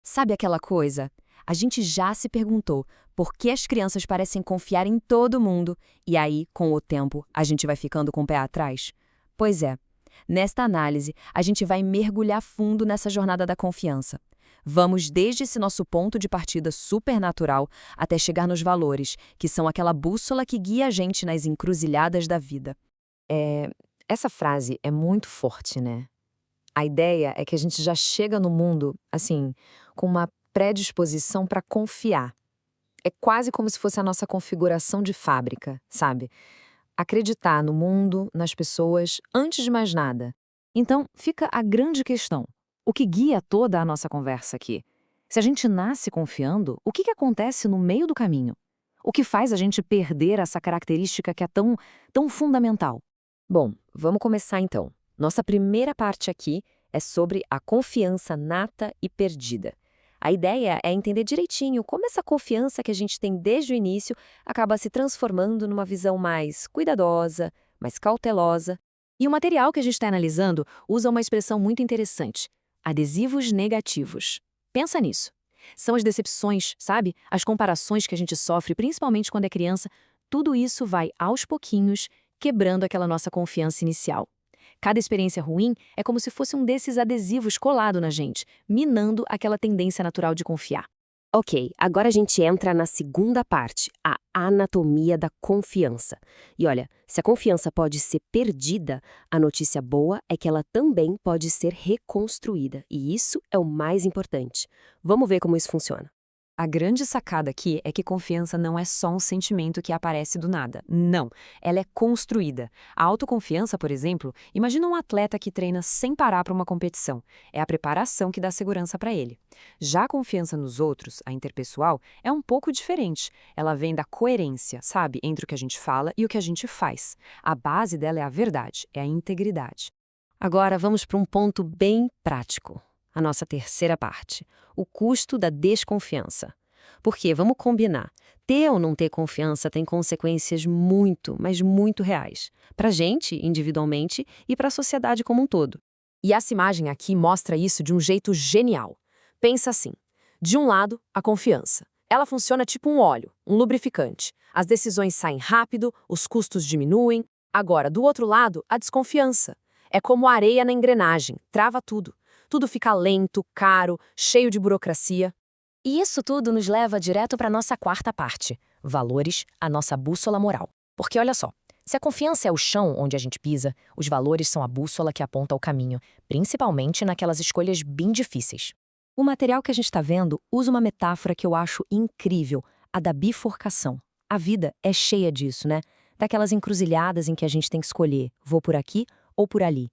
Sabe aquela coisa? A gente já se perguntou por que as crianças parecem confiar em todo mundo e aí, com o tempo, a gente vai ficando com o pé atrás? Pois é, nesta análise, a gente vai mergulhar fundo nessa jornada da confiança. Vamos desde esse nosso ponto de partida supernatural até chegar nos valores, que são aquela bússola que guia a gente nas encruzilhadas da vida. Essa frase é muito forte, né? A ideia é que a gente já chega no mundo, assim, com uma predisposição para confiar. É quase como se fosse a nossa configuração de fábrica, sabe? Acreditar no mundo, nas pessoas, antes de mais nada. Então, fica a grande questão. O que guia toda a nossa conversa aqui? Se a gente nasce confiando, o que acontece no meio do caminho? O que faz a gente perder essa característica que é tão fundamental? Bom, vamos começar então. Nossa primeira parte aqui é sobre a confiança nata e perdida. A ideia é entender direitinho como essa confiança que a gente tem desde o início acaba se transformando numa visão mais cuidadosa, mais cautelosa. E o material que a gente está analisando usa uma expressão muito interessante: adesivos negativos. Pensa nisso. São as decepções, sabe? As comparações que a gente sofre, principalmente quando é criança. Tudo isso vai, aos pouquinhos, quebrando aquela nossa confiança inicial. Cada experiência ruim é como se fosse um desses adesivos colado na gente, minando aquela tendência natural de confiar. Ok, agora a gente entra na segunda parte, a anatomia da confiança. E olha, se a confiança pode ser perdida, a notícia boa é que ela também pode ser reconstruída. E isso é o mais importante. Vamos ver como isso funciona. A grande sacada aqui é que confiança não é só um sentimento que aparece do nada. Não, ela é construída. A autoconfiança, por exemplo, imagina um atleta que treina sem parar para uma competição. É a preparação que dá segurança para ele. Já a confiança nos outros, a interpessoal, é um pouco diferente. Ela vem da coerência, sabe, entre o que a gente fala e o que a gente faz. A base dela é a verdade, é a integridade. Agora vamos para um ponto bem prático. A nossa terceira parte, o custo da desconfiança. Porque, vamos combinar, ter ou não ter confiança tem consequências muito, mas muito reais. Para a gente, individualmente, e para a sociedade como um todo. E essa imagem aqui mostra isso de um jeito genial. Pensa assim: de um lado, a confiança. Ela funciona tipo um óleo, um lubrificante. As decisões saem rápido, os custos diminuem. Agora, do outro lado, a desconfiança. É como areia na engrenagem, trava tudo. Tudo fica lento, caro, cheio de burocracia. E isso tudo nos leva direto para a nossa quarta parte, valores, a nossa bússola moral. Porque olha só, se a confiança é o chão onde a gente pisa, os valores são a bússola que aponta o caminho, principalmente naquelas escolhas bem difíceis. O material que a gente está vendo usa uma metáfora que eu acho incrível, a da bifurcação. A vida é cheia disso, né? Daquelas encruzilhadas em que a gente tem que escolher, vou por aqui ou por ali.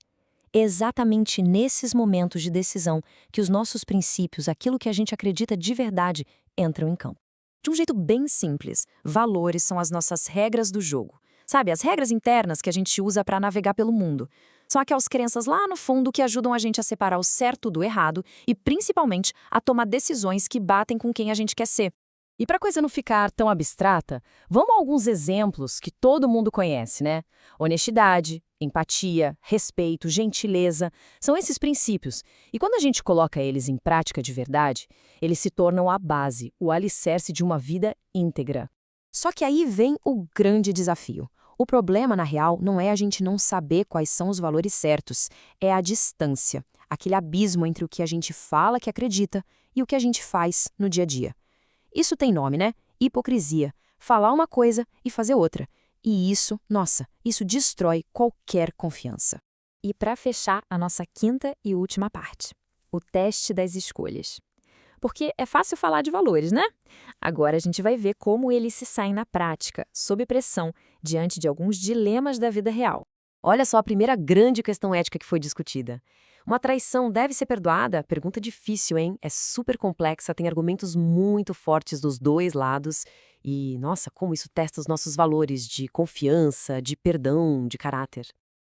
É exatamente nesses momentos de decisão que os nossos princípios, aquilo que a gente acredita de verdade, entram em campo. De um jeito bem simples, valores são as nossas regras do jogo. Sabe, as regras internas que a gente usa para navegar pelo mundo. São aquelas crenças lá no fundo que ajudam a gente a separar o certo do errado e, principalmente, a tomar decisões que batem com quem a gente quer ser. E para a coisa não ficar tão abstrata, vamos a alguns exemplos que todo mundo conhece, né? Honestidade, empatia, respeito, gentileza, são esses princípios. E quando a gente coloca eles em prática de verdade, eles se tornam a base, o alicerce de uma vida íntegra. Só que aí vem o grande desafio. O problema, na real, não é a gente não saber quais são os valores certos, é a distância, aquele abismo entre o que a gente fala que acredita e o que a gente faz no dia a dia. Isso tem nome, né? Hipocrisia. Falar uma coisa e fazer outra. E isso, nossa, isso destrói qualquer confiança. E para fechar a nossa quinta e última parte, o teste das escolhas. Porque é fácil falar de valores, né? Agora a gente vai ver como eles se saem na prática, sob pressão, diante de alguns dilemas da vida real. Olha só a primeira grande questão ética que foi discutida. Uma traição deve ser perdoada? Pergunta difícil, hein? É super complexa, tem argumentos muito fortes dos dois lados. E, nossa, como isso testa os nossos valores de confiança, de perdão, de caráter.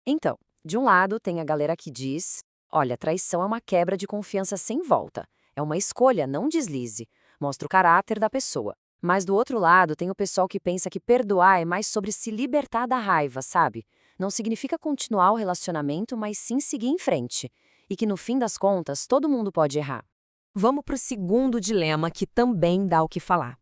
Então, de um lado tem a galera que diz: olha, traição é uma quebra de confiança sem volta. É uma escolha, não deslize. Mostra o caráter da pessoa. Mas do outro lado tem o pessoal que pensa que perdoar é mais sobre se libertar da raiva, sabe? Não significa continuar o relacionamento, mas sim seguir em frente. E que no fim das contas, todo mundo pode errar. Vamos para o segundo dilema, que também dá o que falar.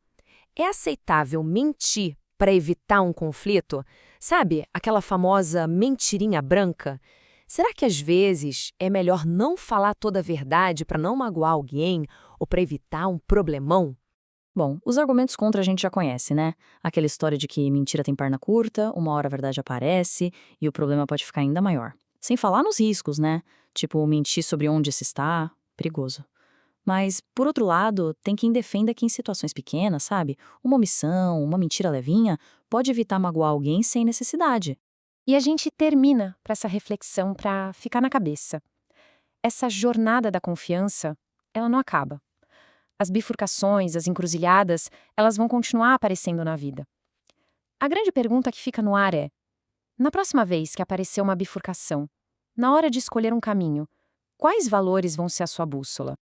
É aceitável mentir para evitar um conflito? Sabe, aquela famosa mentirinha branca? Será que às vezes é melhor não falar toda a verdade para não magoar alguém ou para evitar um problemão? Bom, os argumentos contra a gente já conhece, né? Aquela história de que mentira tem perna curta, uma hora a verdade aparece e o problema pode ficar ainda maior. Sem falar nos riscos, né? Tipo, mentir sobre onde se está, perigoso. Mas, por outro lado, tem quem defenda que em situações pequenas, sabe? Uma omissão, uma mentira levinha, pode evitar magoar alguém sem necessidade. E a gente termina para essa reflexão para ficar na cabeça. Essa jornada da confiança, ela não acaba. As bifurcações, as encruzilhadas, elas vão continuar aparecendo na vida. A grande pergunta que fica no ar é: na próxima vez que aparecer uma bifurcação, na hora de escolher um caminho, quais valores vão ser a sua bússola?